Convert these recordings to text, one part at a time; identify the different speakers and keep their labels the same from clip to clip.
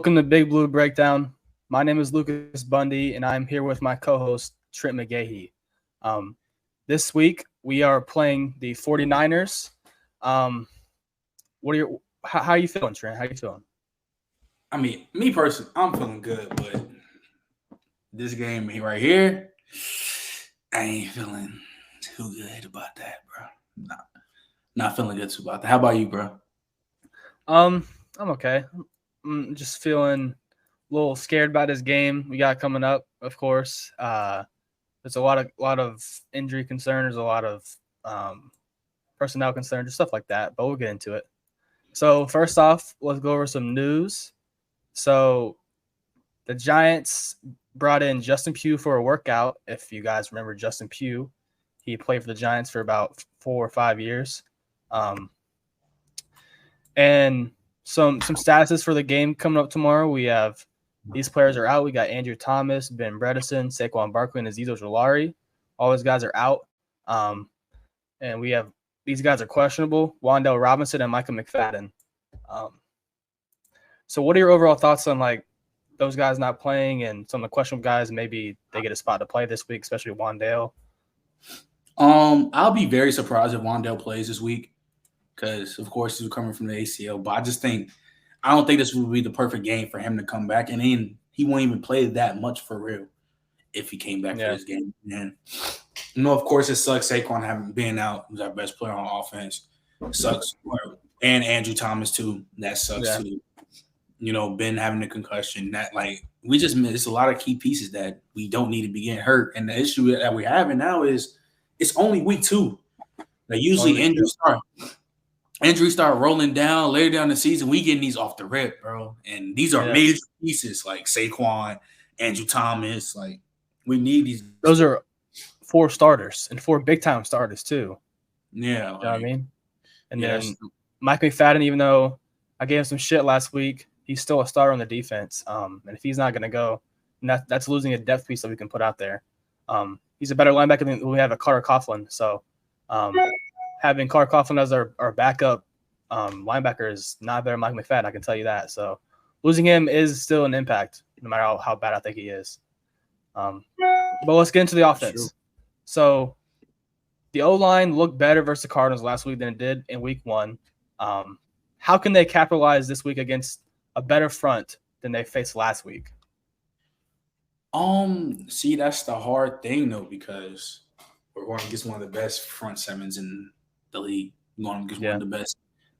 Speaker 1: Welcome to Big Blue Breakdown. My name is Lucas Bundy, and I'm here with my co-host, Trent McGahee. Um, this week, we are playing the 49ers. How are you feeling, Trent? How are you feeling?
Speaker 2: I mean, me personally, I'm feeling good, but this game right here, I ain't feeling too good about that, bro. Not feeling good about that. How about you, bro?
Speaker 1: I'm okay. I'm just feeling a little scared about this game we got coming up, of course. There's a lot of injury concerns, there's a lot of personnel concerns, stuff like that, but we'll get into it. So first off, let's go over some news. So the Giants brought in Justin Pugh for a workout. If you guys remember Justin Pugh, he played for the Giants for about 4 or 5 years. And some statuses for the game coming up tomorrow. We have these players are out. We got Andrew Thomas, Ben Bredesen, Saquon Barkley, and Azeez Ojulari. All those guys are out. And we have these guys are questionable: Wan'Dale Robinson and Micah McFadden. So what are your overall thoughts on those guys not playing and some of the questionable guys? Maybe they get a spot to play this week, especially Wan'Dale.
Speaker 2: I'll be very surprised if Wan'Dale plays this week because, of course, he's coming from the ACL. But I don't think this would be the perfect game for him to come back, and then he won't even play that much for real if he came back for this game. And of course, it sucks Saquon having been out. Who's our best player on offense? It sucks, and Andrew Thomas too. That sucks too. Ben having a concussion. That we just missed a lot of key pieces that we don't need to be getting hurt. And the issue that we're having now is it's only week 2. Usually injuries start rolling down later down the season. We getting these off the rip, bro. And these are major pieces like Saquon, Andrew Thomas. We need these.
Speaker 1: Those are 4 starters and 4 big time starters too.
Speaker 2: Yeah,
Speaker 1: you know what I mean. And then Mike McFadden, even though I gave him some shit last week, he's still a starter on the defense. And if he's not going to go, that's losing a depth piece that we can put out there. He's a better linebacker than we have at Carter Coughlin. So having Carter Coughlin as our backup linebacker is not better than Mike McFadden, I can tell you that. So losing him is still an impact, no matter how bad I think he is. But let's get into the offense. Sure. So the O-line looked better versus the Cardinals last week than it did in week 1. How can they capitalize this week against a better front than they faced last week?
Speaker 2: See, that's the hard thing though, because we're going against one of the best front sevens in the league. We're going against one of the best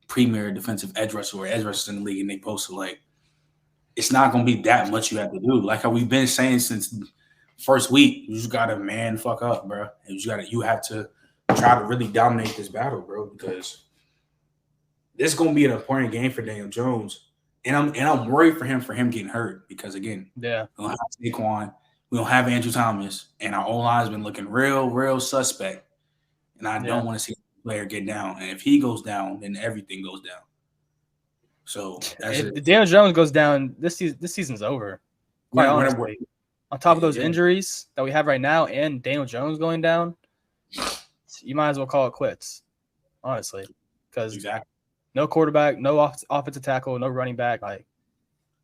Speaker 2: premier defensive edge rushers or edge rushers in the league, and they posted it's not going to be that much you have to do. Like how we've been saying since first week, you just got to man fuck up, bro. And you have to try to really dominate this battle, bro, because this is going to be an important game for Daniel Jones. And I'm worried for him getting hurt because, again, we don't have Saquon, we don't have Andrew Thomas, and our O-line's been looking real suspect. And I don't want to see a player get down. And if he goes down, then everything goes down. So
Speaker 1: if Daniel Jones goes down, this season's over. Quite honestly. On top of those injuries that we have right now and Daniel Jones going down, you might as well call it quits, honestly. Because no quarterback, no offensive tackle, no running back.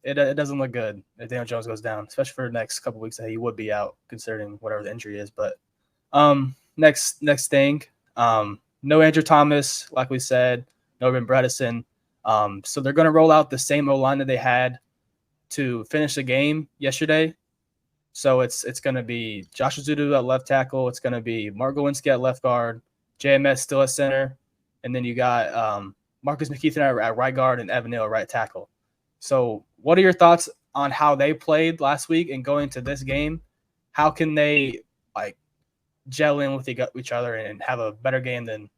Speaker 1: It doesn't look good if Daniel Jones goes down, especially for the next couple of weeks that he would be out, considering whatever the injury is. But next thing, no Andrew Thomas, like we said, no Ben Bredesen. So they're going to roll out the same O-line that they had to finish the game yesterday. So it's going to be Josh Azudu at left tackle. It's going to be Mark Gowinski at left guard, JMS still at center, and then you got Marcus McKeithen at right guard and Evan Neal at right tackle. So what are your thoughts on how they played last week and going to this game? How can they gel in with each other and have a better game than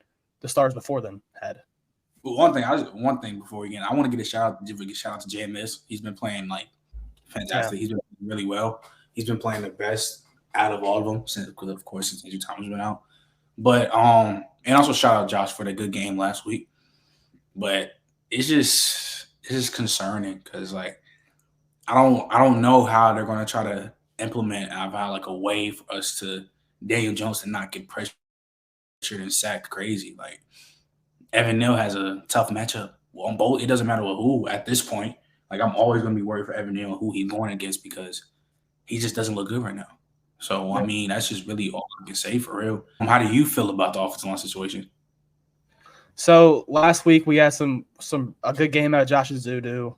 Speaker 1: the stars before them had?
Speaker 2: Well, one thing before we get, I want to give a shout out to JMS. He's been playing fantastic. He's been playing really well. He's been playing the best out of all of them since Andrew Thomas went out. But and also shout out Josh for the good game last week. But it's just concerning because I don't know how they're going to try to implement about a way for us to Daniel Jones to not get pressured and sacked crazy. Evan Neal has a tough matchup on both. It doesn't matter with who at this point. Like, I'm always going to be worried for Evan Neal and who he's going against because he just doesn't look good right now. So, I mean, that's just really all I can say for real. How do you feel about the offensive line situation?
Speaker 1: So last week we had a good game out of Josh Zudu,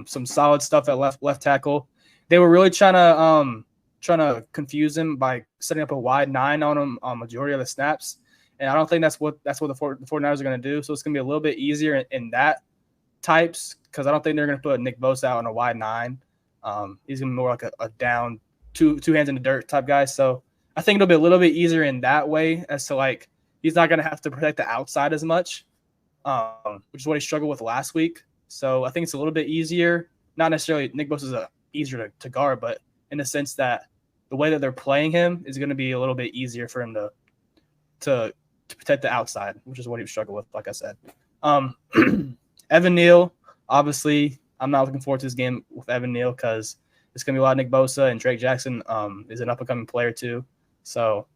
Speaker 1: some solid stuff at left tackle. They were really trying to confuse him by setting up a wide 9 on him on majority of the snaps, and I don't think that's what the 49ers are going to do. So it's going to be a little bit easier in that types because I don't think they're going to put Nick Bosa out on a wide 9. He's going to be more like a down two hands in the dirt type guy. So I think it'll be a little bit easier in that way as to like he's not going to have to protect the outside as much. Which is what he struggled with last week. So I think it's a little bit easier. Not necessarily Nick Bosa is easier to guard, but in the sense that the way that they're playing him is going to be a little bit easier for him to protect the outside, which is what he struggled with, like I said. Evan Neal, obviously, I'm not looking forward to this game with Evan Neal because it's going to be a lot of Nick Bosa, and Drake Jackson is an up-and-coming player too. So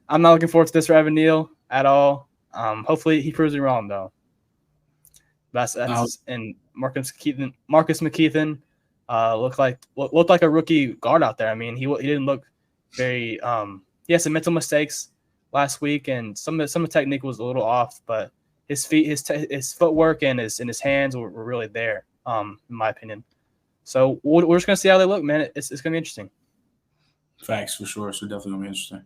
Speaker 1: I'm not looking forward to this for Evan Neal at all. Hopefully he proves me wrong, though. That's and Marcus McKeithen looked like a rookie guard out there. I mean, he didn't look very. He had some mental mistakes last week, and some of the technique was a little off, but his feet, his footwork, and his hands were really there. In my opinion. So we're just gonna see how they look, man. It's gonna be interesting.
Speaker 2: Facts for sure. So definitely gonna be interesting.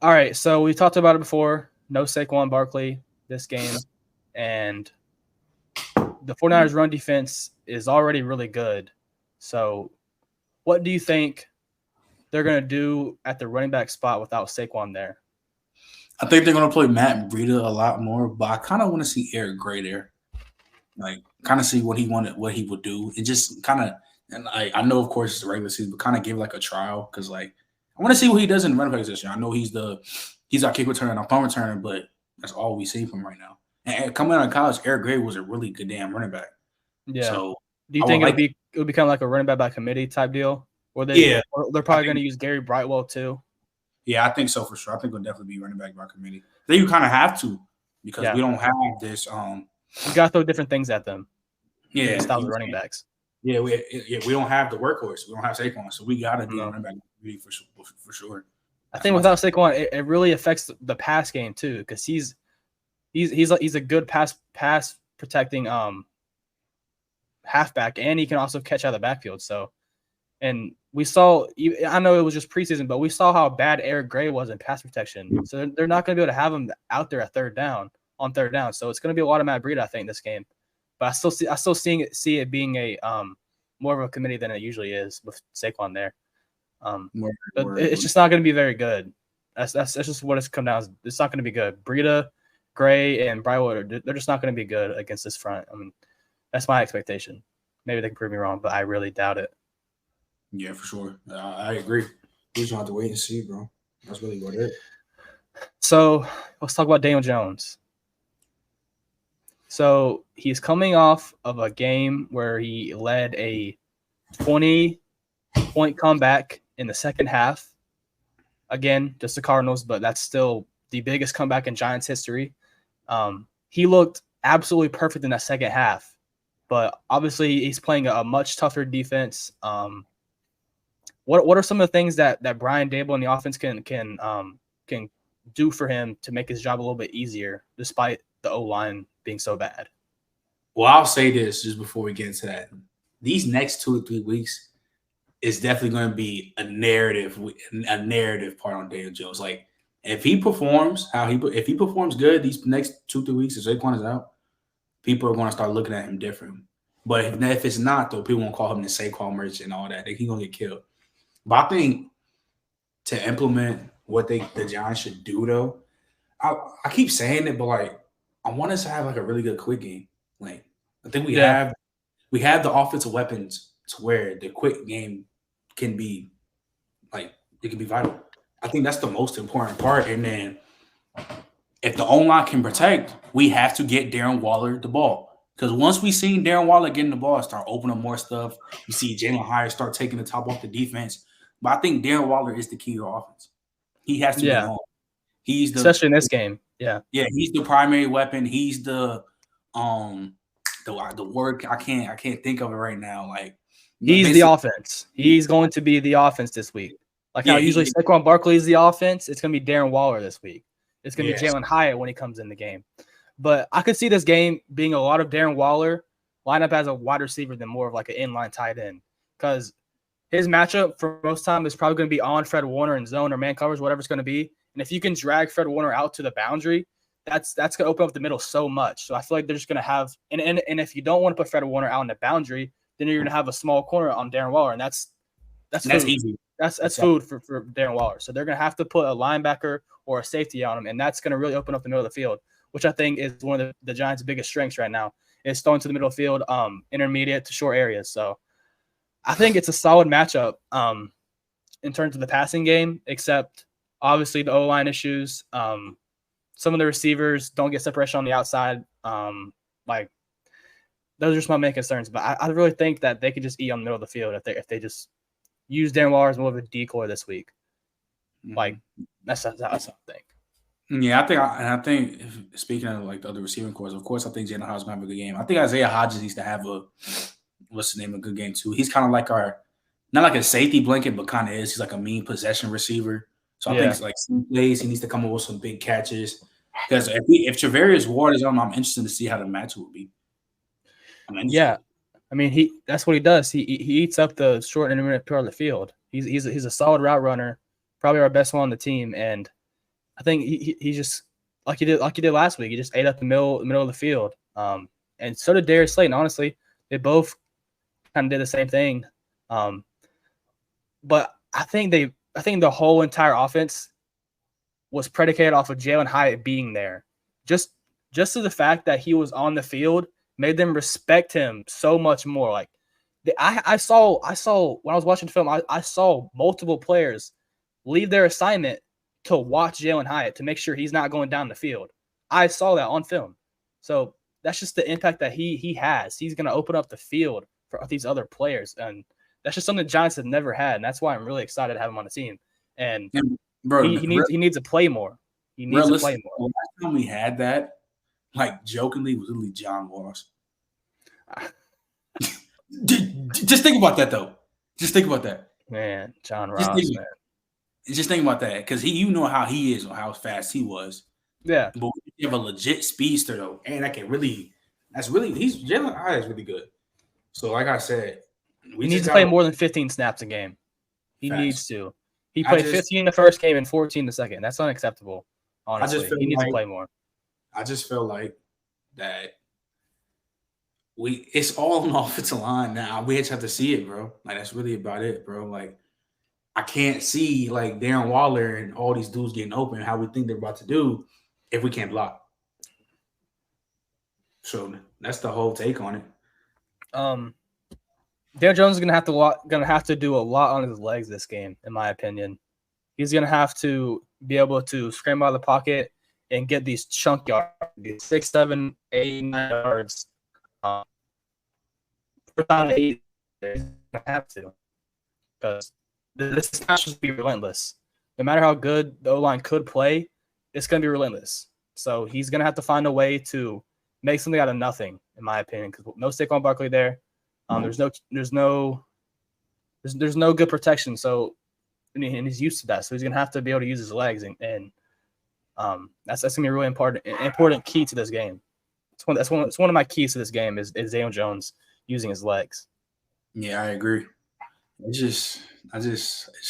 Speaker 1: All right, so we talked about it before. No Saquon Barkley this game, and the 49ers run defense is already really good. So what do you think they're going to do at the running back spot without Saquon there?
Speaker 2: I think they're going to play Matt Breida a lot more, but I kind of want to see Eric Gray there. Like, kind of see what he would do. And just kind of, and I know, of course, it's the regular season, but kind of give like a trial because, like, I want to see what he does in the running back position. I know he's our kick returner and our punt returner, but that's all we see from right now. And coming out of college, Eric Gray was a really good damn running back.
Speaker 1: Yeah. So do you think it'll be kind of like a running back by committee type deal? Or they're probably going to use Gary Brightwell too?
Speaker 2: Yeah, I think so for sure. I think it'll definitely be running back by committee. Then you kind of have to because we don't have this.
Speaker 1: You got to throw different things at them.
Speaker 2: Yeah,
Speaker 1: styles of running backs.
Speaker 2: Yeah, we don't have the workhorse. We don't have Saquon, so we got to be running back by committee for sure.
Speaker 1: I think without Saquon, it really affects the pass game too because he's a good pass protecting halfback, and he can also catch out of the backfield. So, and we saw, I know it was just preseason, but we saw how bad Eric Gray was in pass protection. So they're not going to be able to have him out there on third down. So it's going to be a lot of Matt Breida, I think, this game. But I still see it being a more of a committee than it usually is with Saquon there. It's just not going to be very good. That's just what it's come down to. It's not going to be good. Breida, Gray, and Brightwell, they're just not going to be good against this front. I mean, that's my expectation. Maybe they can prove me wrong, but I really doubt it.
Speaker 2: Yeah, for sure. I agree. We just have to wait and see, bro. That's really what it is.
Speaker 1: So let's talk about Daniel Jones. So he's coming off of a game where he led a 20-point comeback in the second half. Again, just the Cardinals, but that's still the biggest comeback in Giants history. He looked absolutely perfect in that second half, but obviously he's playing a much tougher defense. What are some of the things that Brian Daboll and the offense can do for him to make his job a little bit easier, despite the O-line being so bad?
Speaker 2: Well, I'll say this just before we get into that. These next 2 or 3 weeks is definitely going to be a narrative part on Daniel Jones. Like, if he performs if he performs good these next 2-3 weeks, if Saquon is out, people are going to start looking at him different. But if it's not, though, people won't call him the Saquon merchant and all that. He's going to get killed. But I think to implement what the Giants should do, though, I keep saying it, but like I want us to have like a really good quick game. Like I think we have the offensive weapons to where the quick game can be like it can be vital. I think that's the most important part. And then if the O-line can protect, we have to get Darren Waller the ball. Because once we see Darren Waller getting the ball, start opening up more stuff. You see Jalen Hyatt start taking the top off the defense. But I think Darren Waller is the key to our offense. He has to be home.
Speaker 1: Especially in this game. Yeah.
Speaker 2: Yeah, he's the primary weapon. He's the the work. I can't think of it right now. Like
Speaker 1: he's the offense. He's going to be the offense this week. Like how usually Saquon Barkley is the offense, it's going to be Darren Waller this week. It's going to be Jalen Hyatt when he comes in the game. But I could see this game being a lot of Darren Waller line up as a wide receiver than more of like an inline tight end, because his matchup for most time is probably going to be on Fred Warner in zone or man covers, whatever it's going to be. And if you can drag Fred Warner out to the boundary, that's going to open up the middle so much. So I feel like they're just going to have and if you don't want to put Fred Warner out in the boundary, then you're going to have a small corner on Darren Waller, and that's
Speaker 2: easy.
Speaker 1: That's food for Darren Waller. So they're going to have to put a linebacker or a safety on him, and that's going to really open up the middle of the field, which I think is one of the Giants' biggest strengths right now, is throwing to the middle of the field, intermediate to short areas. So I think it's a solid matchup in terms of the passing game, except obviously the O-line issues. Some of the receivers don't get separation on the outside. Like those are just my main concerns. But I really think that they could just eat on the middle of the field if they just use Darren Waller as more of a decoy this week. Like that's what I think.
Speaker 2: Yeah, I think speaking of like the other receiving corps, of course, I think Jalen Hurts gonna have a good game. I think Isaiah Hodgins needs to have a good game too. He's kind of like not like a safety blanket, but kind of is. He's like a mean possession receiver. So I think like some plays, he needs to come up with some big catches. Because if Travarius Ward is on, I'm interested to see how the match will be.
Speaker 1: I mean that's what he does. He eats up the short and intermediate part of the field. He's a solid route runner, probably our best one on the team, and I think he just like he did last week. He just ate up the middle of the field. And so did Darius Slayton. Honestly, they both kind of did the same thing. But I think the whole entire offense was predicated off of Jalen Hyatt being there. Just to the fact that he was on the field made them respect him so much more. Like I saw when I was watching the film, I saw multiple players leave their assignment to watch Jalen Hyatt to make sure he's not going down the field. I saw that on film. So that's just the impact that he has. He's going to open up the field for these other players. And that's just something the Giants have never had. And that's why I'm really excited to have him on the team. And he needs to play more. He needs to play more.
Speaker 2: The last time we had that, like jokingly, was literally John Ross. Just think about that, though. Just think about that.
Speaker 1: Man, John Ross, man.
Speaker 2: Just think about that, because you know how he is or how fast he was.
Speaker 1: Yeah.
Speaker 2: But you have a legit speedster, though, and Jalen Hyatt is really good. So, like I said,
Speaker 1: he needs to play more than 15 snaps a game. He needs to. He played 15 the first game and 14 the second. That's unacceptable, honestly. He needs to play more.
Speaker 2: I just feel like that it's all on the offensive line now. We just have to see it, bro. Like, that's really about it, bro. Like, I can't see, like, Darren Waller and all these dudes getting open, how we think they're about to do, if we can't block. So that's the whole take on it.
Speaker 1: Daniel Jones is gonna have to do a lot on his legs this game, in my opinion. He's gonna have to be able to scramble out of the pocket and get these chunk yards, 6, 7, 8, 9 yards. For down 8, he's gonna have to, because this is not just be relentless. No matter how good the O-line could play, it's gonna be relentless. So he's gonna have to find a way to make something out of nothing, in my opinion, because no Saquon Barkley there. There's no good protection. So, and he's used to that. So he's gonna have to be able to use his legs, and that's gonna be a really important key to this game. It's one of my keys to this game is Daniel Jones using his legs.
Speaker 2: Yeah, I agree. It's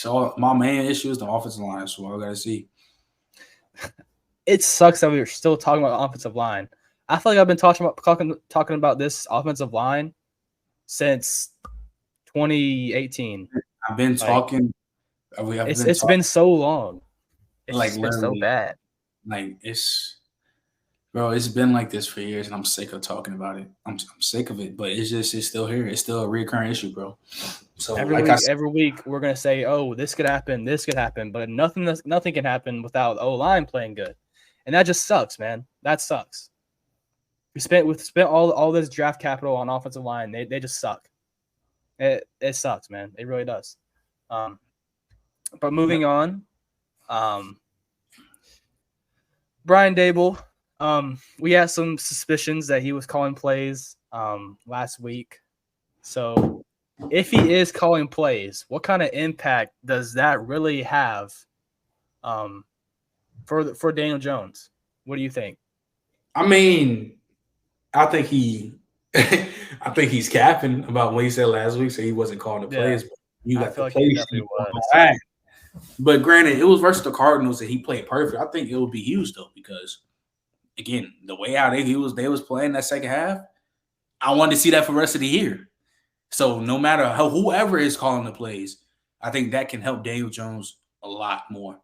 Speaker 2: all my main issue is the offensive line. That's what I gotta see.
Speaker 1: It sucks that we were still talking about the offensive line. I feel like I've been talking about this offensive line since 2018.
Speaker 2: I've been talking.
Speaker 1: It's been so long. It's been so bad.
Speaker 2: Like it's been like this for years, and I'm sick of talking about it. I'm sick of it, but it's still here. It's still a recurring issue, bro. So
Speaker 1: every week we're gonna say, "Oh, this could happen, but nothing can happen without O-line playing good, and that just sucks, man. That sucks. We spent all this draft capital on offensive line. They just suck. It sucks, man. It really does. But moving on, Brian Dable. We had some suspicions that he was calling plays last week. So if he is calling plays, what kind of impact does that really have for Daniel Jones? What do you think?
Speaker 2: I mean, I think I think he's capping about what he said last week, so he wasn't calling the plays. But you got the
Speaker 1: like he
Speaker 2: play
Speaker 1: definitely was.
Speaker 2: But granted, it was versus the Cardinals and he played perfect. I think it would be huge though, because again, the way how they was playing that second half, I wanted to see that for the rest of the year. So no matter whoever is calling the plays, I think that can help Daniel Jones a lot more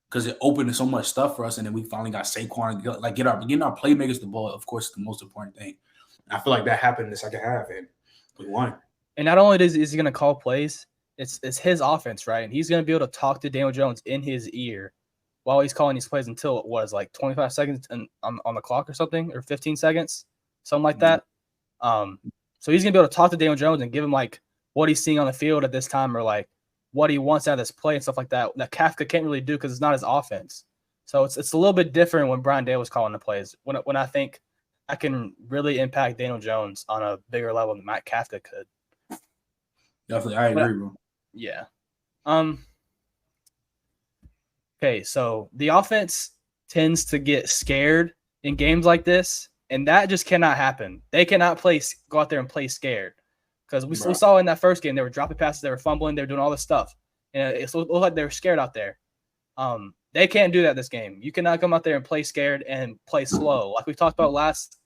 Speaker 2: because it opened so much stuff for us, and then we finally got Saquon getting our playmakers the ball. Of course, the most important thing. I feel like that happened in the second half, and we won.
Speaker 1: And not only is he going to call plays, it's his offense, right? And he's going to be able to talk to Daniel Jones in his ear while he's calling these plays until it was like 25 seconds on the clock or something, or 15 seconds, something like that. So he's going to be able to talk to Daniel Jones and give him like what he's seeing on the field at this time, or like what he wants out of this play and stuff like that. That Kafka can't really do because it's not his offense. So it's a little bit different when Brian Dale was calling the plays. When I think I can really impact Daniel Jones on a bigger level than Matt Kafka could.
Speaker 2: Definitely, I agree, bro.
Speaker 1: Yeah. Okay, so the offense tends to get scared in games like this, and that just cannot happen. They cannot go out there and play scared, because we saw in that first game they were dropping passes, they were fumbling, they were doing all this stuff, and it looked like they were scared out there. They can't do that this game. You cannot come out there and play scared and play slow, like we talked about last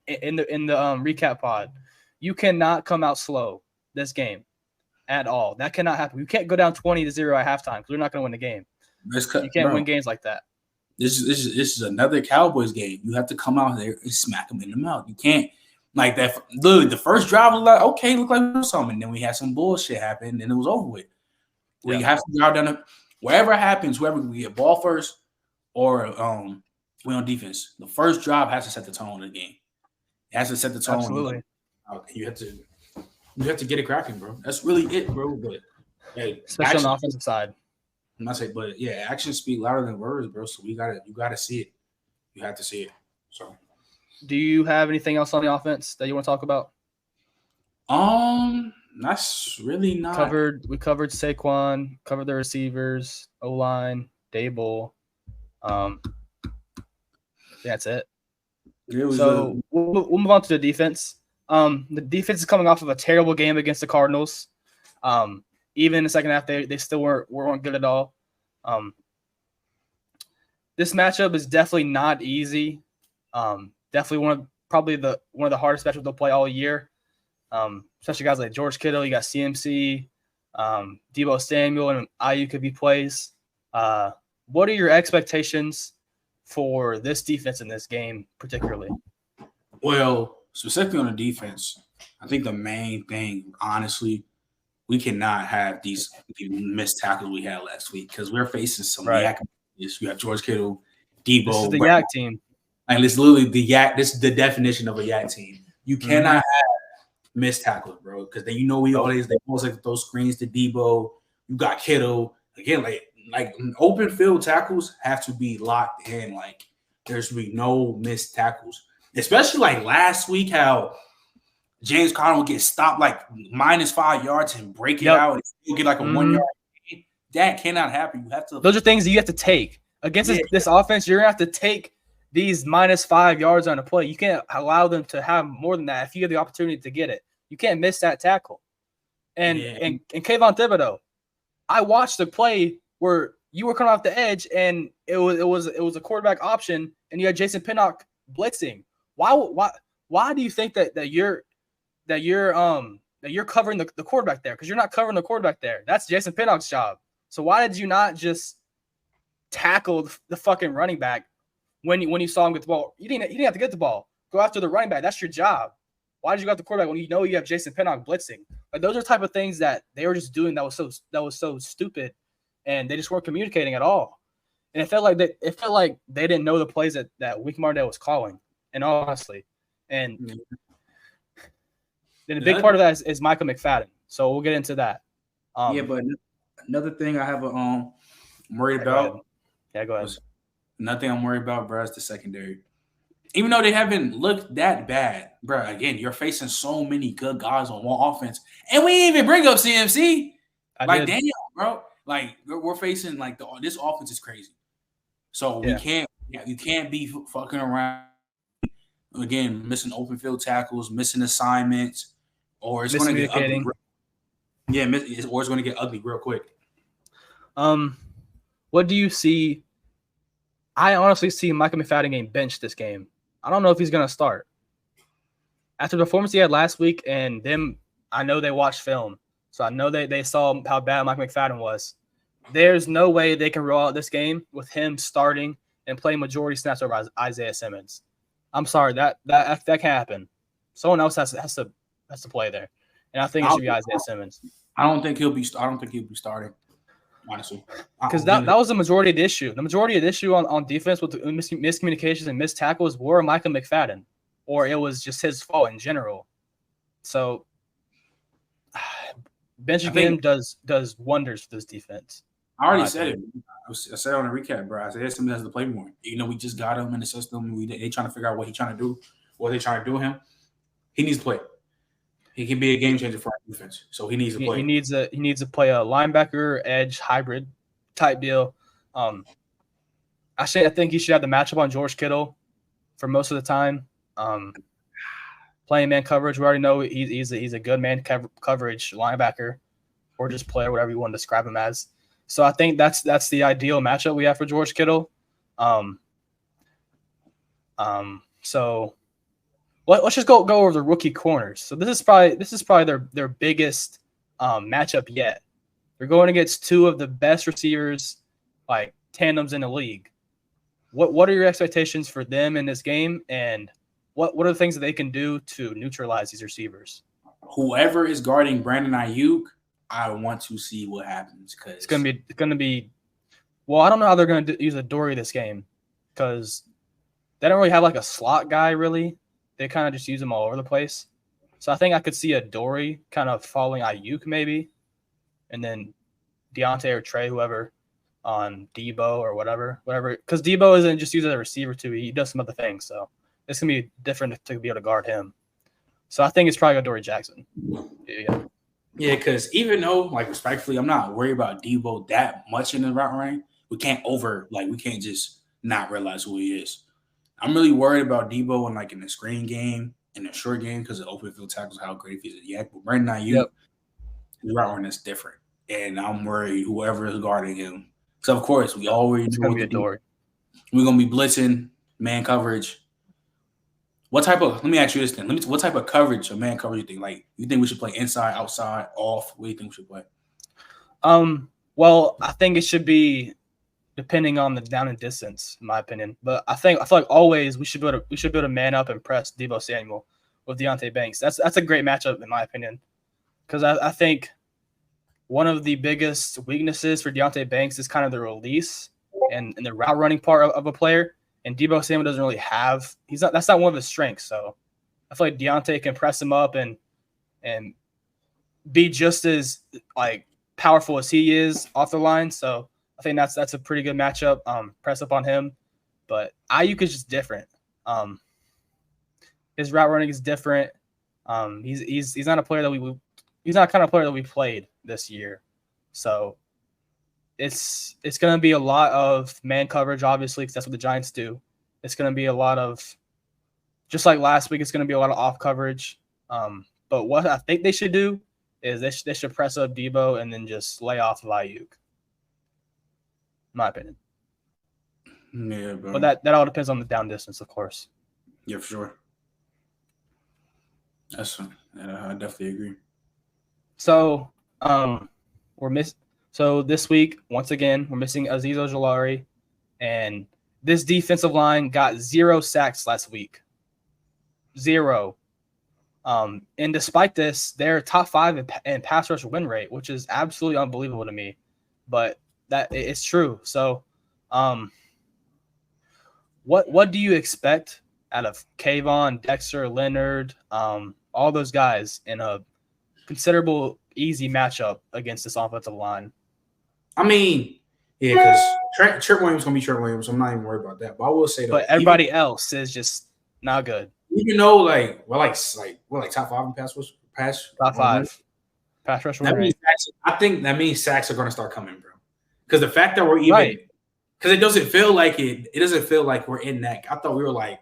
Speaker 1: in the recap pod. You cannot come out slow this game at all. That cannot happen. You can't go down 20-0 at halftime because we're not going to win the game. You can't win games like that.
Speaker 2: This is another Cowboys game. You have to come out there and smack them in the mouth. You can't like that. Literally, the first drive was like, okay, look like something. And then we had some bullshit happen, and it was over with. We have to drive down wherever happens, whoever we get ball first or we on defense. The first drive has to set the tone of the game. It has to set the tone.
Speaker 1: Absolutely.
Speaker 2: You have to get it cracking, bro. That's really it, bro. But hey,
Speaker 1: especially on the offensive side.
Speaker 2: I'm not saying, but yeah, actions speak louder than words, bro. So you gotta see it. You have to see it. So,
Speaker 1: do you have anything else on the offense that you want to talk about?
Speaker 2: That's really not
Speaker 1: We covered Saquon, covered the receivers, O-line, Dable. That's it. So we'll move on to the defense. The defense is coming off of a terrible game against the Cardinals. Even in the second half, they still weren't good at all. This matchup is definitely not easy. Definitely one of the hardest matchups they'll play all year. Especially guys like George Kittle, you got CMC, Deebo Samuel, and Ayuk could be plays. What are your expectations for this defense in this game, particularly?
Speaker 2: Well, specifically on the defense, I think the main thing, honestly, we cannot have these missed tackles we had last week because we're facing some yak. You have George Kittle, Deebo.
Speaker 1: This is the yak team.
Speaker 2: And it's literally the yak. This is the definition of a yak team. You cannot have missed tackles, bro, because then we always like those screens to Deebo. You got Kittle again, like open field tackles have to be locked in. Like there should be no missed tackles, especially like last week how James Conner will get stopped like -5 yards and break it out and still get like a 1 yard. That cannot happen. You have to.
Speaker 1: Those are things that you have to take against this offense. You're gonna have to take these -5 yards on a play. You can't allow them to have more than that if you have the opportunity to get it. You can't miss that tackle. And Kayvon Thibodeau, I watched the play where you were coming off the edge and it was a quarterback option and you had Jason Pinnock blitzing. Why do you think that you're covering the quarterback there? Because you're not covering the quarterback there. That's Jason Pinnock's job. So why did you not just tackle the fucking running back when you saw him get the ball? You didn't have to get the ball. Go after the running back. That's your job. Why did you go after the quarterback when you know you have Jason Pinnock blitzing? Like those are the type of things that they were just doing that was so stupid, and they just weren't communicating at all. And it felt like they didn't know the plays that Wink Martindale was calling. And honestly, and then a big part of that is Michael McFadden. So we'll get into that.
Speaker 2: But another thing I have I'm worried about.
Speaker 1: Go ahead.
Speaker 2: Nothing I'm worried about, bro, is the secondary. even though they haven't looked that bad, bro. Again, you're facing so many good guys on one offense, and we didn't even bring up CMC. Damn, bro. Like we're facing like this offense is crazy. So we can't. Yeah, you can't be fucking around. Again, missing open field tackles, missing assignments, or it's going to get ugly. Yeah, or it's going to get ugly real quick.
Speaker 1: What do you see? I honestly see Michael McFadden getting benched this game. I don't know if he's going to start. After the performance he had last week, and them, I know they watched film, so I know they saw how bad Mike McFadden was. There's no way they can roll out this game with him starting and playing majority snaps over Isaiah Simmons. I'm sorry, that can't happen. Someone else has to play there, and I think it should be Isaiah Simmons.
Speaker 2: I don't think he'll be starting. Honestly,
Speaker 1: because that was the majority of the issue. The majority of the issue on defense with the miscommunications and missed tackles were Michael McFadden, or it was just his fault in general. So, benching him does wonders for this defense.
Speaker 2: I already said it. I said it on the recap, bro. I said Simmons has to play more. You know, we just got him in the system. They trying to figure out what he's trying to do, what they trying to do with him. He needs to play. He can be a game changer for our defense. So he needs to play.
Speaker 1: He needs to play a linebacker edge hybrid type deal. I think he should have the matchup on George Kittle for most of the time. Playing man coverage, we already know he's a good man coverage linebacker, or just player, whatever you want to describe him as. So I think that's the ideal matchup we have for George Kittle. So let's just go over the rookie corners. So this is probably their biggest matchup yet. They're going against two of the best receivers, like tandems in the league. What are your expectations for them in this game, and what are the things that they can do to neutralize these receivers?
Speaker 2: Whoever is guarding Brandon Ayuk, I want to see what happens, because
Speaker 1: it's gonna be. Well, I don't know how they're gonna use Adoree this game, because they don't really have like a slot guy really. They kind of just use him all over the place. So I think I could see Adoree kind of following Ayuk maybe, and then Deontay or Trey, whoever, on Debo or whatever. Because Debo isn't just used as a receiver too. He does some other things. So it's gonna be different to be able to guard him. So I think it's probably Adoree Jackson.
Speaker 2: Yeah, because even though, like, respectfully, I'm not worried about Debo that much in the route running. We can't just not realize who he is. I'm really worried about Debo in the screen game, in the short game, because the open field tackles, how great he's a yak. But Brandon Ayuk, his route running is different. And I'm worried whoever is guarding him. So, of course, we already know what to do. We're going to be blitzing, man coverage. Let me ask you this then. What type of coverage or man coverage you think? Like, you think we should play inside, outside, off? What do you think we should play?
Speaker 1: Well, I think it should be depending on the down and distance, in my opinion. But I feel like always we should be able to man up and press Deebo Samuel with Deonte Banks. That's a great matchup in my opinion, because I think one of the biggest weaknesses for Deonte Banks is kind of the release and the route running part of a player. And Deebo Samuel doesn't really have – that's not one of his strengths. So I feel like Deontay can press him up and be just as powerful as he is off the line. So I think that's a pretty good matchup. Press up on him, but Ayuk is just different. His route running is different. He's not a player that he's not the kind of player that we played this year. So it's going to be a lot of man coverage, obviously, because that's what the Giants do. It's going to be a lot of, just like last week, it's going to be a lot of off coverage. But what I think they should do is they should press up Deebo and then just lay off of Ayuk. In my opinion.
Speaker 2: Yeah, bro.
Speaker 1: But that all depends on the down distance, of course.
Speaker 2: Yeah, for sure. I definitely agree.
Speaker 1: So So this week, once again, we're missing Azeez Ojulari, and this defensive line got 0 sacks last week. 0. And despite this, they're top 5 in pass rush win rate, which is absolutely unbelievable to me. But that it's true. So, what do you expect out of Kayvon, Dexter, Leonard, all those guys in a considerable easy matchup against this offensive line?
Speaker 2: I mean, yeah, because Trent Williams is going to be Trent Williams. So I'm not even worried about that. But I will say that.
Speaker 1: But everybody else is just Not good.
Speaker 2: Even though we're top 5 in pass
Speaker 1: top 5 pass rush
Speaker 2: that means I think that means sacks are going to start coming, bro. Because the fact that we're even because it doesn't feel like it doesn't feel like we're in that. I thought we were like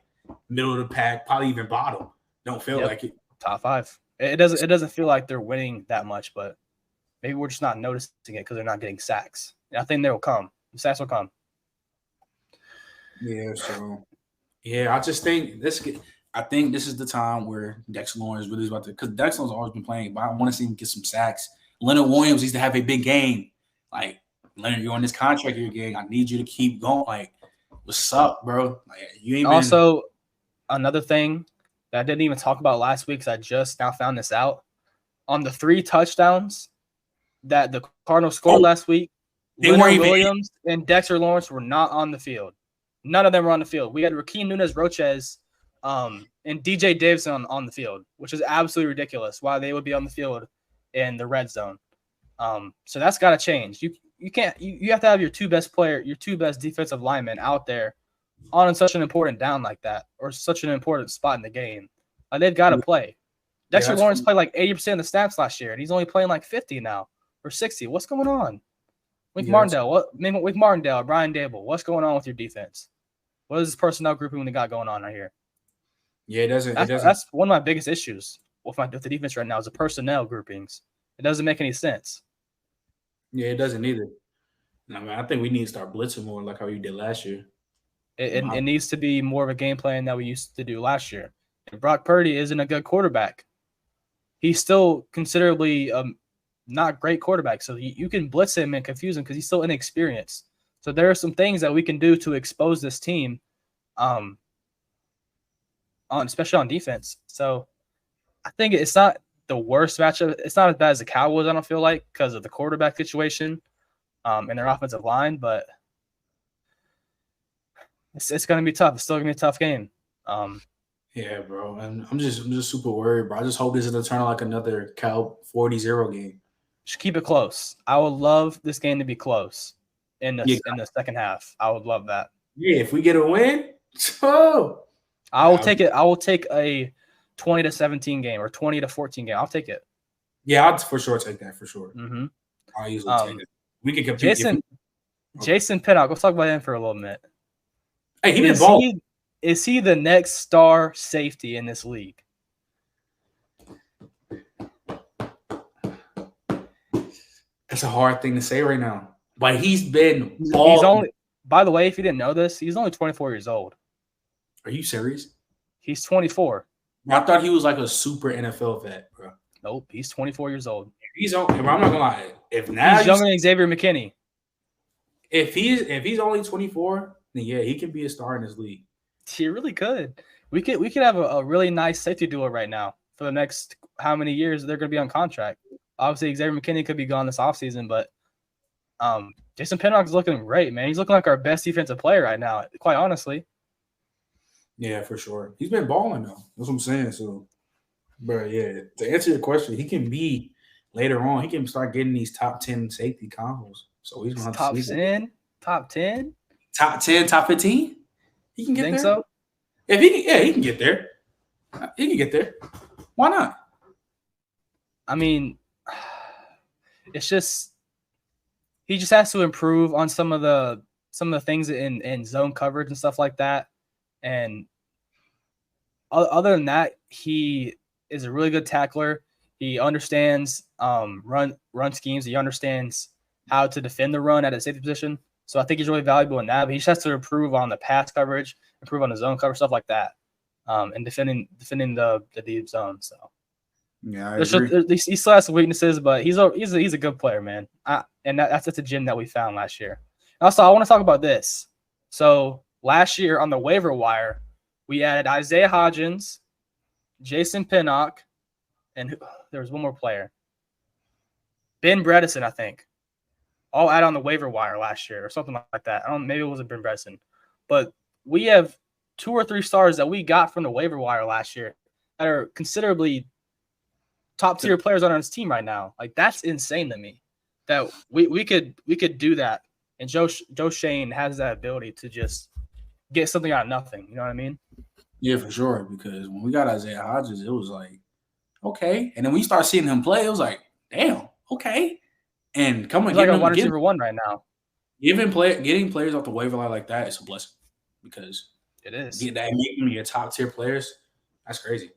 Speaker 2: middle of the pack, probably even bottom. Don't feel like it.
Speaker 1: Top 5. It doesn't feel like they're winning that much, but maybe we're just not noticing it because they're not getting sacks. And I think they will come. The sacks will come.
Speaker 2: Yeah, so I just think I think this is the time where Dexter Lawrence really is about to, because Dexter's always been playing, but I want to see him get some sacks. Leonard Williams needs to have a big game. Like, Leonard, you're on this contract you're getting. I need you to keep going. Like, what's up, bro? Like, you ain't
Speaker 1: also another thing that I didn't even talk about last week because I just now found this out. On the 3 touchdowns that the Cardinals scored last week, Leonard Williams and Dexter Lawrence were not on the field. None of them were on the field. We had Raheem Nunez-Roches and DJ Davidson on the field, which is absolutely ridiculous why they would be on the field in the red zone. So that's got to change. You can't. You have to have your 2 best defensive linemen out there on such an important down like that, or such an important spot in the game. They've got to play. Dexter Lawrence played like 80% of the snaps last year, and he's only playing like 50 now or 60. What's going on? Wink Martindale, Brian Dable, what's going on with your defense? What is this personnel grouping they got going on right here?
Speaker 2: Yeah, it doesn't.
Speaker 1: That's one of my biggest issues with the defense right now is the personnel groupings. It doesn't make any sense.
Speaker 2: Yeah, it doesn't either. I mean, I think we need to start blitzing more like how we did last year.
Speaker 1: It needs to be more of a game plan that we used to do last year. And Brock Purdy isn't a good quarterback. He's still considerably not great quarterback. So you can blitz him and confuse him because he's still inexperienced. So there are some things that we can do to expose this team, especially on defense. So I think it's not the worst matchup. It's not as bad as the Cowboys, I don't feel like, because of the quarterback situation and their offensive line, but it's going to be tough. It's still going to be a tough game.
Speaker 2: Yeah, bro. And I'm just super worried, bro. I just hope this doesn't turn like another Cal 40-0 game.
Speaker 1: Just keep it close. I would love this game to be close in the second half. I would love that.
Speaker 2: Yeah, if we get a win,
Speaker 1: I will take it. I will take a 20-17 game or 20-14 game. I'll take it.
Speaker 2: Yeah, I'll for sure take that for sure.
Speaker 1: Mm-hmm.
Speaker 2: I'll usually take it. We can compete.
Speaker 1: Jason Pinnock. Let's talk about him for a little minute.
Speaker 2: Hey, he been balling.
Speaker 1: Is he the next star safety in this league?
Speaker 2: That's a hard thing to say right now. But he's been
Speaker 1: by the way, if you didn't know this, he's only 24 years old.
Speaker 2: Are you serious?
Speaker 1: He's 24.
Speaker 2: I thought he was like a super NFL vet, bro.
Speaker 1: Nope, he's 24 years old.
Speaker 2: I'm not gonna lie. If
Speaker 1: now he's younger than Xavier McKinney.
Speaker 2: If he's only 24, then yeah, he can be a star in this league.
Speaker 1: He really could. We could have a really nice safety duo right now for the next how many years they're going to be on contract. Obviously, Xavier McKinney could be gone this offseason, but Jason Pinnock is looking great, man. He's looking like our best defensive player right now, quite honestly.
Speaker 2: Yeah, for sure. He's been balling, though. That's what I'm saying. So, bro, yeah, to answer your question, he can be later on. He can start getting these top 10 safety combos. So he's going to
Speaker 1: top 10, top 10,
Speaker 2: top 10, top 15. He can get there.
Speaker 1: So?
Speaker 2: If he can get there. He can get there. Why not?
Speaker 1: I mean, it's just he just has to improve on some of the things in zone coverage and stuff like that. And other than that, he is a really good tackler. He understands run schemes. He understands how to defend the run at a safety position. So I think he's really valuable in that. But he just has to improve on the pass coverage, improve on the zone coverage, stuff like that, and defending the deep zone. So
Speaker 2: yeah, I agree.
Speaker 1: He still has some weaknesses, but he's a good player, man. And that's a gem that we found last year. Also, I want to talk about this. So last year on the waiver wire, we added Isaiah Hodgins, Jason Pinnock, and there was one more player, Ben Bredesen, I think. All add on the waiver wire last year or something like that. Maybe it wasn't Ben Bredesen. But we have 2 or 3 stars that we got from the waiver wire last year that are considerably top-tier players on his team right now. Like, that's insane to me that we could do that. And Joe Shane has that ability to just get something out of nothing. You know what I mean?
Speaker 2: Yeah, for sure. Because when we got Isaiah Hodgins, it was like, okay. And then we start seeing him play, it was like, damn, okay. And
Speaker 1: He's like a wide receiver one right now.
Speaker 2: Getting players off the waiver line like that is a blessing because
Speaker 1: it is.
Speaker 2: Get that making your top tier players, that's crazy.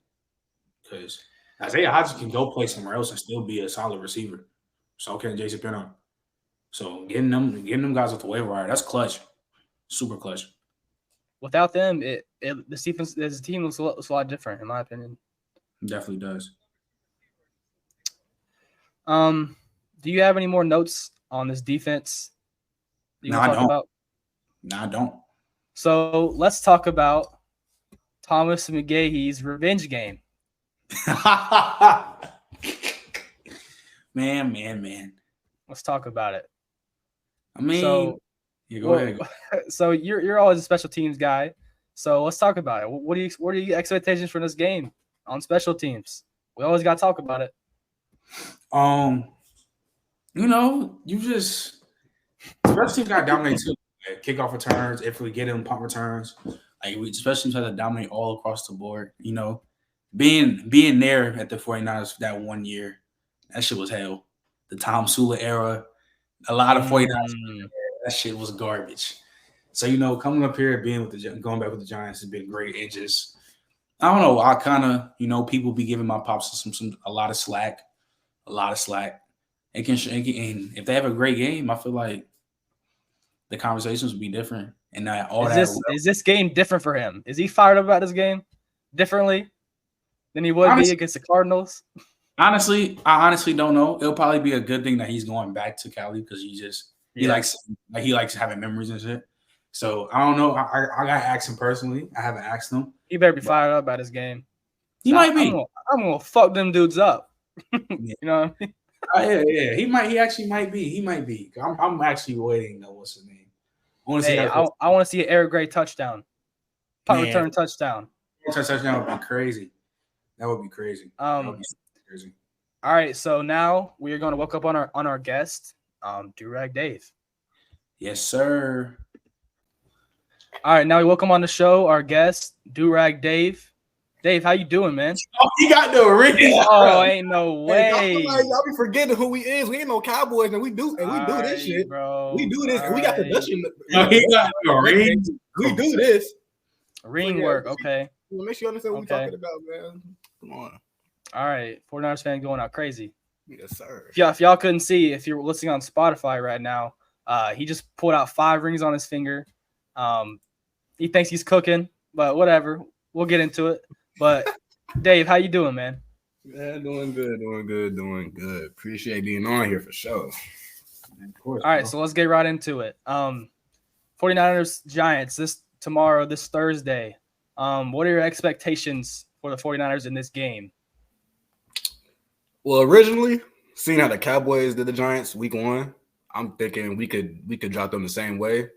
Speaker 2: Because Isaiah Hodgins can go play somewhere else and still be a solid receiver. So can Jason Pinnock. So getting them guys off the waiver wire, that's clutch. Super clutch.
Speaker 1: Without them, this team looks a lot different, in my opinion.
Speaker 2: It definitely does.
Speaker 1: Do you have any more notes on this defense?
Speaker 2: No, I don't. No, I don't.
Speaker 1: So let's talk about Thomas McGahee's revenge game.
Speaker 2: Man.
Speaker 1: Let's talk about it.
Speaker 2: I mean, go ahead.
Speaker 1: So you're always a special teams guy. So let's talk about it. What are your expectations for this game on special teams? We always got to talk about it.
Speaker 2: You just special teams got to dominate too. Kickoff returns, if we get them punt returns, like we especially try to dominate all across the board. Being there at the 49ers that 1 year, that shit was hell. The Tom Sula era, a lot of 49ers, that shit was garbage. So, coming up here, going back with the Giants has been great. It just, I don't know. I kind of, people be giving my pops a lot of slack. And if they have a great game, I feel like the conversations would be different. And
Speaker 1: is this game different for him? Is he fired up about this game differently than he would be against the Cardinals?
Speaker 2: I honestly don't know. It'll probably be a good thing that he's going back to Cali because he likes having memories and shit. So I don't know. I gotta ask him personally. I haven't asked him.
Speaker 1: He better be fired up about his game.
Speaker 2: He might be.
Speaker 1: I'm gonna fuck them dudes up. You know what I mean?
Speaker 2: Yeah. He actually might be. He might be. I'm actually waiting to know what's his name.
Speaker 1: I want to see an Eric Gray touchdown. Punt return touchdown.
Speaker 2: Touchdown would be crazy. That would be crazy.
Speaker 1: All right, so now we are going to welcome up on our guest, Durag Dave.
Speaker 2: Yes, sir.
Speaker 1: All right, now we welcome on the show our guest, Durag Dave. Dave, how you doing, man?
Speaker 2: Oh, he got no ring.
Speaker 1: Oh, ain't no way.
Speaker 3: Y'all be forgetting who we is. We ain't no Cowboys, and we do this shit,
Speaker 1: bro.
Speaker 3: We do this, and we got production.
Speaker 2: No, he got no ring.
Speaker 3: We do this.
Speaker 1: Ring work, okay.
Speaker 3: Make sure you understand what we're talking about, man. Come on.
Speaker 1: All right, 49ers fan going out crazy.
Speaker 3: Yes, sir.
Speaker 1: If y'all couldn't see, if you're listening on Spotify right now, he just pulled out 5 rings on his finger. He thinks he's cooking, but whatever. We'll get into it. But Dave, how you doing, man?
Speaker 3: Yeah, doing good. Appreciate being on here for sure.
Speaker 2: Of course.
Speaker 1: All right, so let's get right into it. 49ers Giants this Thursday. What are your expectations for the 49ers in this game?
Speaker 3: Well, originally, seeing how the Cowboys did the Giants week 1, I'm thinking we could drop them the same way.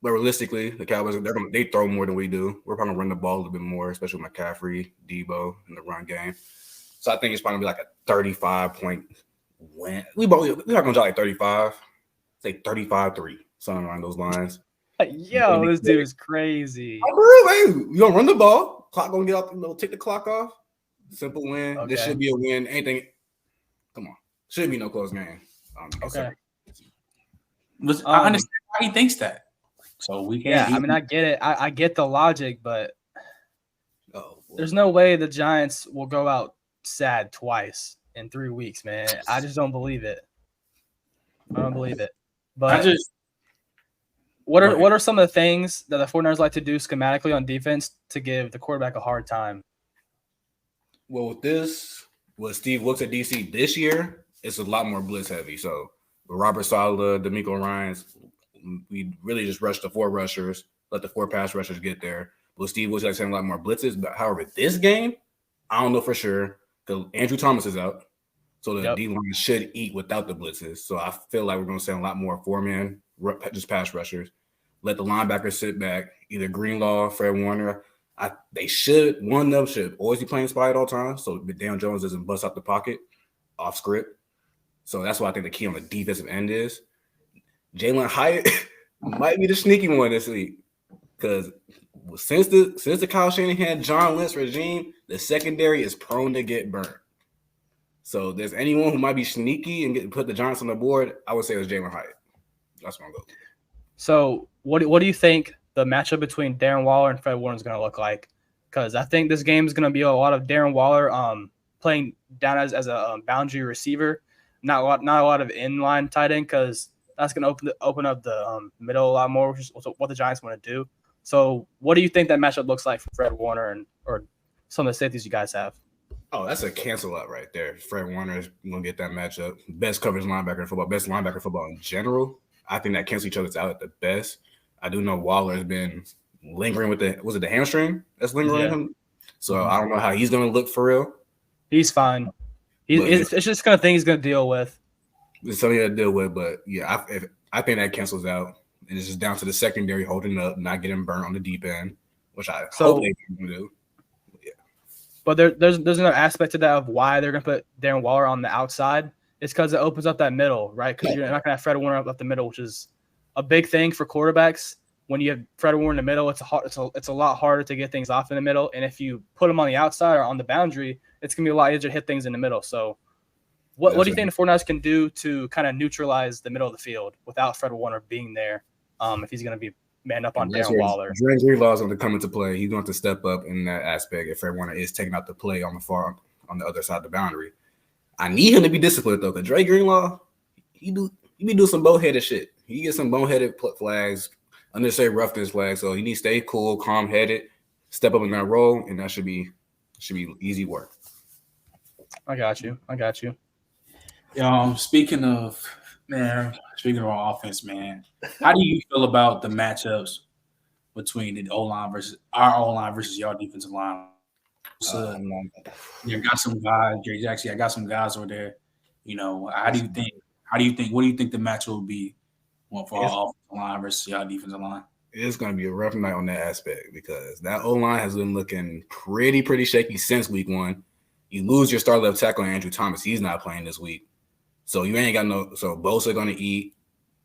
Speaker 3: But realistically, the Cowboys, they throw more than we do. We're probably going to run the ball a little bit more, especially with McCaffrey, Debo, in the run game. So I think it's probably like a 35-point win. We're not going to drop like 35. Say 35-3, something along those lines.
Speaker 1: Yo, this dude is crazy.
Speaker 3: I'm real, man. You don't run the ball. Clock going to get off, take the clock off. Simple win. Okay. This should be a win. Anything. Come on. Should be no close game.
Speaker 1: Okay.
Speaker 2: I understand why he thinks that. So we can't.
Speaker 1: Yeah, I mean, I get it. I get the logic, but there's no way the Giants will go out sad twice in 3 weeks, man. I just don't believe it. I don't believe it. But what are some of the things that the 49ers like to do schematically on defense to give the quarterback a hard time?
Speaker 3: Well, with Steve looks at DC this year, it's a lot more blitz heavy. So with Robert Saleh, D'Amico Ryans, we really just rushed the 4 rushers, let the 4 pass rushers get there. But Steve looks like saying a lot more blitzes. But however, this game, I don't know for sure because Andrew Thomas is out. So the D-line should eat without the blitzes. So I feel like we're going to send a lot more 4-man, just pass rushers. Let the linebackers sit back, either Greenlaw, Fred Warner. One of them should always be playing spy at all times. So Daniel Jones doesn't bust out the pocket off script. So that's what I think the key on the defensive end is. Jalen Hyatt might be the sneaky one this week because since the Kyle Shanahan, John Lynch regime, the secondary is prone to get burnt. So there's anyone who might be sneaky and put the Giants on the board, I would say it's Jalen Hyatt. That's what I'm going.
Speaker 1: So what do you think the matchup between Darren Waller and Fred Warner is going to look like? Because I think this game is going to be a lot of Darren Waller playing down as a boundary receiver, not a lot of inline tight end, because that's going to open up the middle a lot more, which is what the Giants want to do. So what do you think that matchup looks like for Fred Warner or some of the safeties you guys have?
Speaker 3: Oh, that's a cancel out right there. Fred Warner is going to get that matchup. Best coverage linebacker in football, best linebacker football in general. I think that cancel each other out at the best. I do know Waller has been lingering with the hamstring that's lingering with him? So I don't know how he's going to look for real.
Speaker 1: He's fine. It's just kind of thing he's going to deal with.
Speaker 3: It's something to deal with, but yeah, I think that cancels out. And it's just down to the secondary holding up, not getting burnt on the deep end, which I hope they can do. Yeah.
Speaker 1: But there's another aspect to that of why they're going to put Darren Waller on the outside. It's because it opens up that middle, right? Because you're not going to have Fred Warner up the middle, which is a big thing for quarterbacks. When you have Fred Warner in the middle, it's a lot harder to get things off in the middle. And if you put him on the outside or on the boundary, it's going to be a lot easier to hit things in the middle. So what do you think the 49ers can do to kind of neutralize the middle of the field without Fred Warner being there if he's going to be manned up on Darren Waller?
Speaker 3: Trent is going to come into play. He's going to step up in that aspect if Fred Warner is taking out the play on the other side of the boundary. I need him to be disciplined, though, because Dre Greenlaw, he be doing some boneheaded shit. He gets some boneheaded flags, unnecessary roughness flags, so he needs to stay cool, calm-headed, step up in that role, and that should be easy work.
Speaker 1: I got you.
Speaker 2: Speaking of our offense, man, how do you feel about the matchups between the O-line versus our O-line versus your defensive line? You got some guys, Jerry Jackson. I got some guys over there. What do you think the match will be for our offensive line versus our defensive line?
Speaker 3: It's going to be a rough night on that aspect because that O-line has been looking pretty shaky since week one. You lose your star left tackle, Andrew Thomas. He's not playing this week. So you ain't got so Bosa going to eat.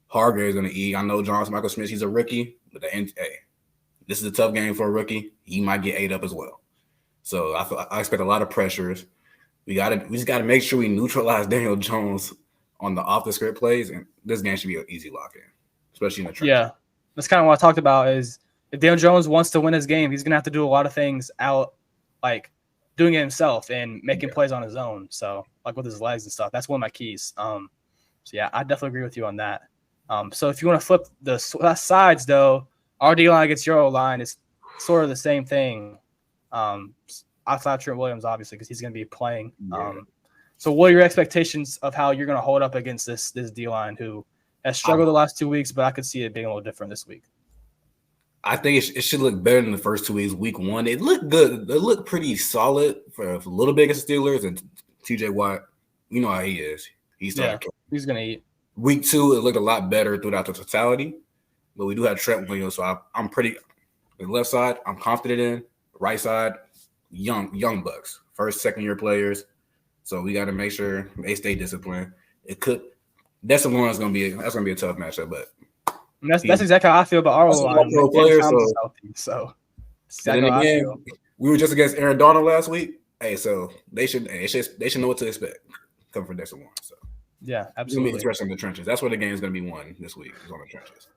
Speaker 3: Hargrave's going to eat. I know Michael Smith, he's a rookie. But this is a tough game for a rookie. He might get ate up as well. So I expect a lot of pressures. We just got to make sure we neutralize Daniel Jones on the off the script plays, and this game should be an easy lock in, especially in the trenches. Yeah,
Speaker 1: that's kind of what I talked about. Is if Daniel Jones wants to win his game, he's gonna have to do a lot of things out, like doing it himself and making plays on his own. So like with his legs and stuff, that's one of my keys. So yeah, I definitely agree with you on that. So if you want to flip the sides though, our D line against your O line is sort of the same thing. Outside Trent Williams, obviously, because he's going to be playing. So what are your expectations of how you're going to hold up against this D-line who has struggled the last 2 weeks, but I could see it being a little different this week?
Speaker 3: I think it should look better than the first 2 weeks. Week one, it looked good. It looked pretty solid for a little bit against the Steelers. And TJ Watt, you know how he is. He's going
Speaker 1: to eat.
Speaker 3: Week two, it looked a lot better throughout the totality. But we do have Trent Williams, so I'm pretty – the left side, I'm confident in. Right side, young bucks, first, second-year players. So we got to make sure they stay disciplined. That's gonna be a tough matchup, but
Speaker 1: that's exactly how I feel about our line. So
Speaker 3: then again, we were just against Aaron Donald last week. So they should know what to expect coming from Dexter Lawrence. So
Speaker 1: yeah, absolutely.
Speaker 3: It's gonna be in the trenches. That's where the game is gonna be won this week. Is on the trenches.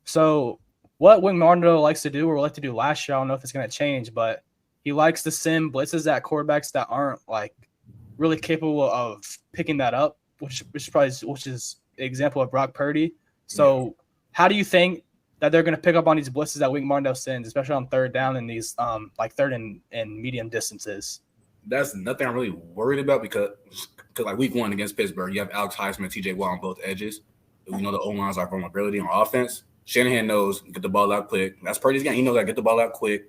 Speaker 1: So what Wing Martindale likes to do, or liked to do last year, I don't know if it's gonna change, but he likes to send blitzes at quarterbacks that aren't like really capable of picking that up, which is an example of Brock Purdy. So how do you think that they're going to pick up on these blitzes that Wink Martindale sends, especially on third down and these like third and medium distances?
Speaker 3: That's nothing I'm really worried about because like week one against Pittsburgh, you have Alex Highsmith, TJ Watt on both edges. We know the O-lines are vulnerability on offense. Shanahan knows get the ball out quick. That's Purdy's game. He knows that get the ball out quick,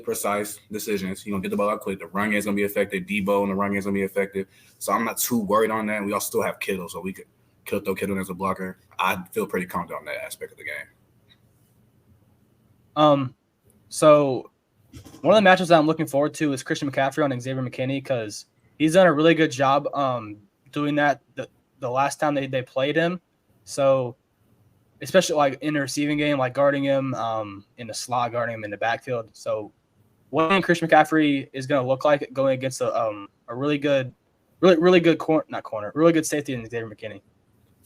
Speaker 3: precise decisions. He's going to get the ball out quick. The run game is going to be effective. Debo and the run game is going to be effective. So I'm not too worried on that. We also still have Kittle, so we could throw Kittle as a blocker. I feel pretty confident on that aspect of the game.
Speaker 1: So one of the matchups that I'm looking forward to is Christian McCaffrey on Xavier McKinney because he's done a really good job doing that the last time they played him. So especially like in the receiving game, like guarding him in the slot, guarding him in the backfield. So what do you think Christian McCaffrey is going to look like going against a really good really good safety in Xavier McKinney?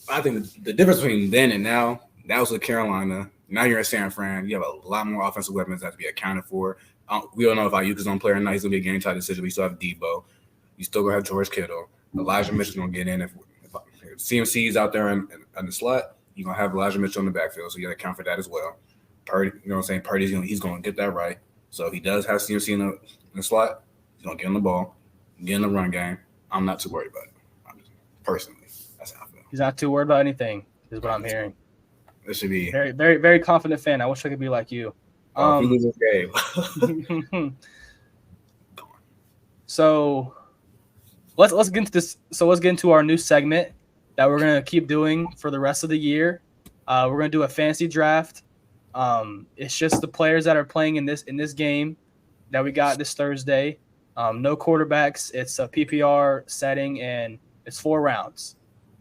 Speaker 3: I think the difference between then and now, that was with Carolina. Now you're in San Fran. You have a lot more offensive weapons that have to be accounted for. We don't know if Ayuk is on player night. He's going to be a game-time decision. We still have Debo. You still going to have George Kittle. Elijah Mitchell's going to get in. If CMC's out there in the slot, you're going to have Elijah Mitchell in the backfield, so you got to account for that as well. Purdy, you know what I'm saying? Purdy's he's going to get that right. So if he does have CMC in the slot, he's going to get on the ball, get in the run game. I'm not too worried about it. Personally, that's how I feel.
Speaker 1: He's not too worried about anything, is what I'm hearing.
Speaker 3: This should be
Speaker 1: very, very, very confident fan. I wish I could be like you.
Speaker 3: If we lose this game.
Speaker 1: So let's get into this. So let's get into our new segment that we're gonna keep doing for the rest of the year. We're gonna do a fantasy draft. It's just the players that are playing in this game that we got this Thursday. No quarterbacks. It's a PPR setting and it's 4 rounds.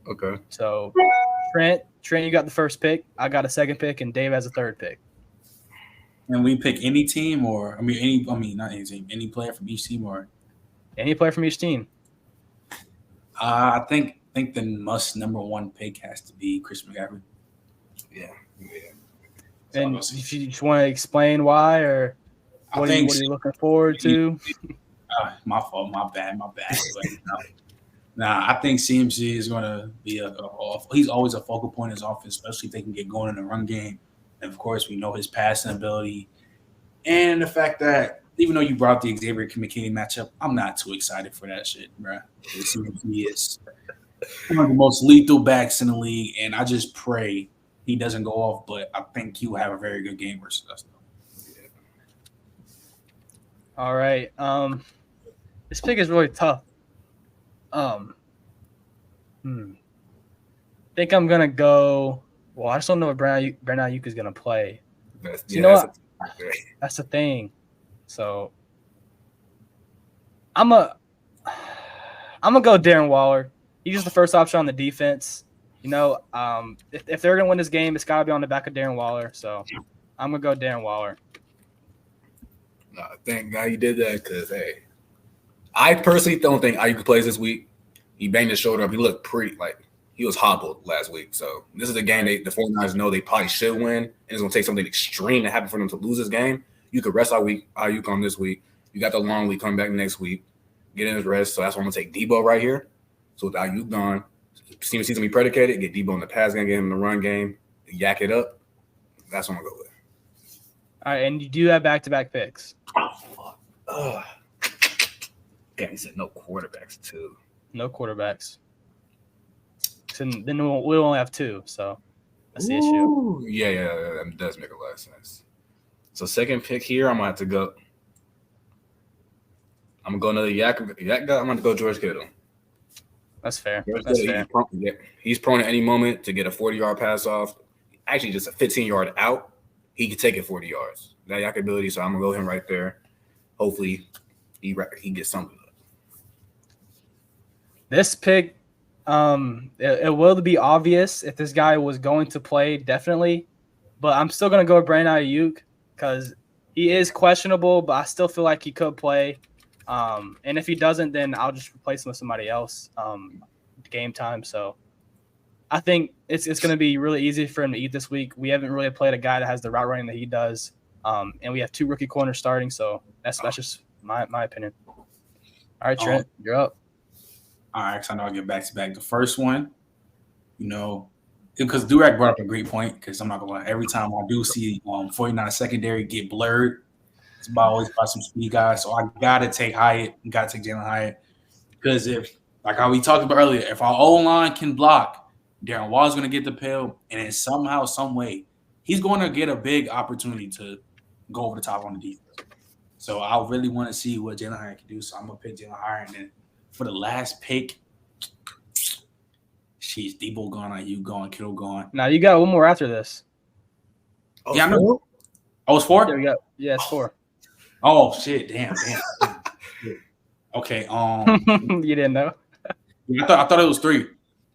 Speaker 3: Okay.
Speaker 1: So Trent, you got the first pick. I got a second pick, and Dave has a third pick.
Speaker 2: And we pick any team, or not any team, any player from each team, or
Speaker 1: any player from each team.
Speaker 2: I think the number one pick has to be Christian McCaffrey.
Speaker 3: Yeah.
Speaker 1: And if you just want to explain why, or what are you looking forward to?
Speaker 2: My fault. My bad. But, I think CMC is going to be he's always a focal point in his offense, especially if they can get going in the run game. And, of course, we know his passing ability. And the fact that even though you brought the Xavier McKinney matchup, I'm not too excited for that shit, bro. CMC is one of the most lethal backs in the league, and I just pray he doesn't go off, but I think he will have a very good game versus us, though.
Speaker 1: Yeah. All right. This pick is really tough. I think I'm gonna go. Well, I just don't know what Brandon Ayuk is gonna play. You know what? That's the thing. So I'm gonna go Darren Waller. He's just the first option on the defense. You know, if they're gonna win this game, it's gotta be on the back of Darren Waller. So I'm gonna go Darren Waller.
Speaker 3: No, thank God you did that, because hey, I personally don't think Ayuk plays this week. He banged his shoulder up. He looked pretty he was hobbled last week. So this is a game the 49ers know they probably should win, and it's gonna take something extreme to happen for them to lose this game. You could rest Ayuk on this week. You got the long week coming back next week. Get in his rest. So that's why I'm gonna take Debo right here. So with Ayuk gone, CMC's gonna be predicated. Get Debo in the pass game, get him in the run game, yak it up. That's what I'm gonna go with.
Speaker 1: All right, and you do have back-to-back picks.
Speaker 3: Oh, fuck. Damn, he said no quarterbacks too.
Speaker 1: No quarterbacks. So then we'll only have 2, so that's the issue.
Speaker 3: Yeah, that does make a lot of sense. So second pick here, I'm gonna have to go. I'm gonna go another yak guy. I'm gonna go George Kittle.
Speaker 1: That's fair.
Speaker 3: He's prone at any moment to get a 40-yard pass off. Actually, just a 15-yard out. He could take it 40 yards. That yak ability, so I'm gonna go him right there. Hopefully, he gets something.
Speaker 1: This pick, it will be obvious if this guy was going to play, definitely. But I'm still going to go with Brandon Ayuk because he is questionable, but I still feel like he could play. And if he doesn't, then I'll just replace him with somebody else game time. So I think it's going to be really easy for him to eat this week. We haven't really played a guy that has the route running that he does. And we have 2 rookie corners starting, so that's just my opinion. All right, Trent, you're up.
Speaker 2: All right, so I know I'll get back-to-back. The first one, because Durag brought up a great point, because I'm not going to lie, every time I do see 49 secondary get blurred, it's always about some speed guys. So I got to take Hyatt, got to take Jalen Hyatt. Because if, like how we talked about earlier, if our O-line can block, Darren Wall's going to get the pill, and then somehow, some way, he's going to get a big opportunity to go over the top on the defense. So I really want to see what Jalen Hyatt can do. So I'm going to pick Jalen Hyatt, and then for the last pick, she's Debo gone, Ayuk gone, Kittle gone.
Speaker 1: Now you got one more after this.
Speaker 2: Oh, yeah, I know. Oh, it's 4?
Speaker 1: Yeah, it's 4.
Speaker 2: Oh shit! Damn. Okay.
Speaker 1: You didn't know?
Speaker 2: I thought it was 3,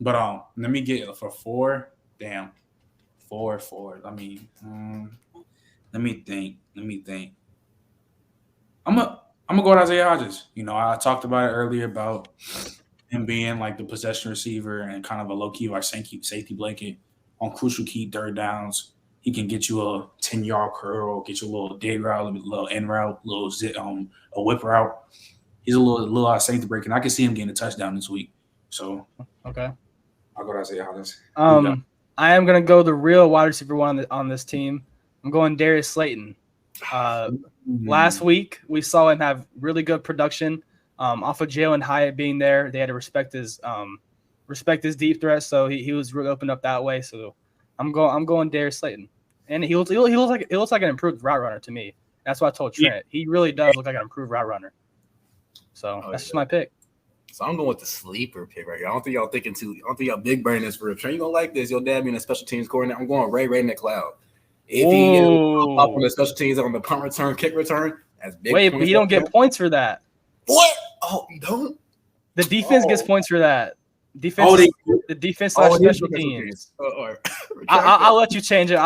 Speaker 2: but let me get for 4. Damn. Forward. I mean, let me think. I'm gonna go with Isaiah Hodgins. You know, I talked about it earlier about him being like the possession receiver and kind of a low key or safety blanket on crucial key third downs. He can get you a 10-yard curl, get you a little dig route, a little end route, a whip route. He's a little safety break, and I can see him getting a touchdown this week. So
Speaker 1: okay,
Speaker 2: I'll go to Isaiah Hodgins.
Speaker 1: I am gonna go the real wide receiver one on this team. I'm going Darius Slayton. Last week we saw him have really good production off of Jalen Hyatt being there. They had to respect his deep threat, so he was really opened up that way. So I'm going Darius Slayton, and he looks like an improved route runner to me. That's what I told Trent. Yeah. He really does look like an improved route runner. So that's just my pick.
Speaker 3: So I'm going with the sleeper pick right here. I don't think y'all big brain this for a Trent. You gonna like this? Your dad being a special teams coordinator. I'm going Ray McLeod. If he up on the special teams on the punt return, kick return, that's big.
Speaker 1: Wait, but he don't get points for that.
Speaker 3: What? Oh, you don't?
Speaker 1: The defense gets points for that. The defense / special teams. I'll let you change it.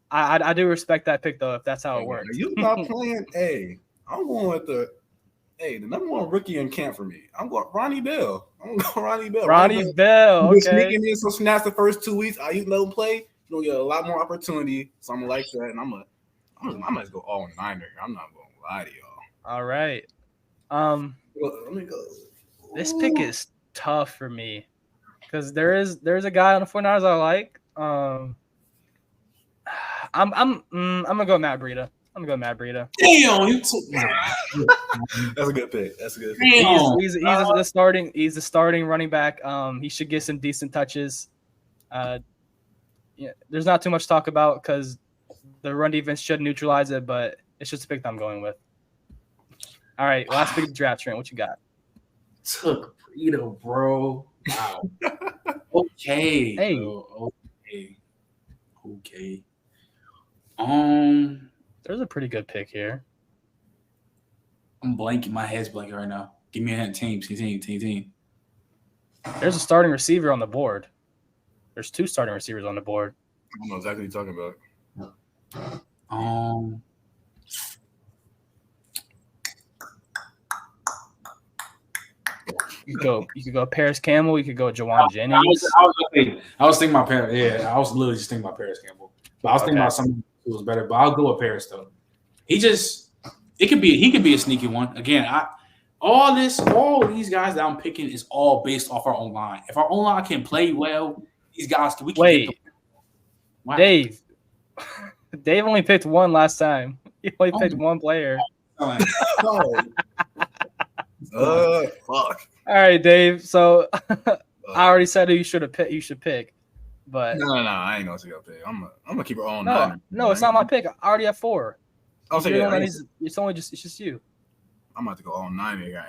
Speaker 1: I do respect that pick though, if that's how it works.
Speaker 3: You not playing. Hey, I'm going with the number one rookie in camp for me. I'm going Ronnie Bell.
Speaker 1: Ronnie Bell. Okay.
Speaker 3: Sneaking in some snaps the first 2 weeks. You let him play. You're gonna get a lot more opportunity. So I'm gonna like that, and I might go all Niner. I'm not gonna lie to y'all.
Speaker 1: All right.
Speaker 3: Let me go.
Speaker 1: This pick is tough for me because there's a guy on the 49ers I like. I'm gonna go Matt Breida.
Speaker 2: Damn,
Speaker 3: That's a good pick.
Speaker 1: He's the starting running back. He should get some decent touches. There's not too much to talk about because the run defense should neutralize it, but it's just a pick that I'm going with. All right, last pick of the draft, Trent. What you got?
Speaker 2: Took Breida, bro. Wow. Okay.
Speaker 1: Hey.
Speaker 2: Okay.
Speaker 1: There's a pretty good pick here.
Speaker 2: I'm blanking. My head's blanking right now. Give me a hint. Team.
Speaker 1: There's a starting receiver on the board. There's 2 starting receivers on the board.
Speaker 3: I don't know exactly what you're talking
Speaker 2: about.
Speaker 1: You could go Paris Campbell. You could go Jawan Jennings.
Speaker 2: I was thinking about Paris. Yeah, I was literally just thinking about Paris Campbell. But I was thinking about something who was better. But I'll go with Paris though. He could be a sneaky one. Again, all these guys that I'm picking is all based off our own line. If our own line can play well, these guys can
Speaker 1: wait. Wow. Dave only picked one last time. He only picked one player.
Speaker 3: Fuck.
Speaker 1: All right, Dave. So I already said who you should pick, but
Speaker 3: no, I ain't gonna say pick. I'm gonna keep it on.
Speaker 1: No, it's not my pick. I already have 4.
Speaker 3: I'll say
Speaker 1: it's just you.
Speaker 3: I'm about to go all Niner.
Speaker 1: You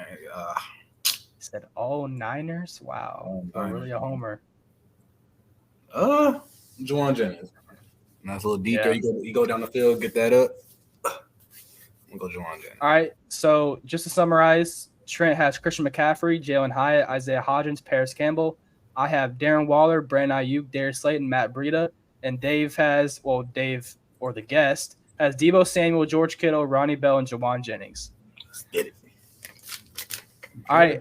Speaker 1: said all Niners. Wow, you're really a homer.
Speaker 3: Jawan Jennings. Nice little deep there. You go down the field, get that up. I'm gonna go Jawan Jennings.
Speaker 1: All right. So just to summarize, Trent has Christian McCaffrey, Jalen Hyatt, Isaiah Hodgins, Paris Campbell. I have Darren Waller, Brandon Ayuk, Darius Slayton, Matt Breida, and Dave or the guest has Deebo Samuel, George Kittle, Ronnie Bell, and Jawan Jennings.
Speaker 3: Let's get it.
Speaker 1: All right.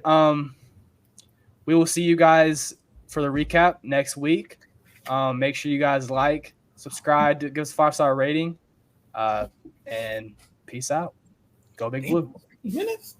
Speaker 1: We will see you guys for the recap next week. Make sure you guys subscribe, give us a 5-star rating, and peace out. Go Big Blue.
Speaker 3: Minutes.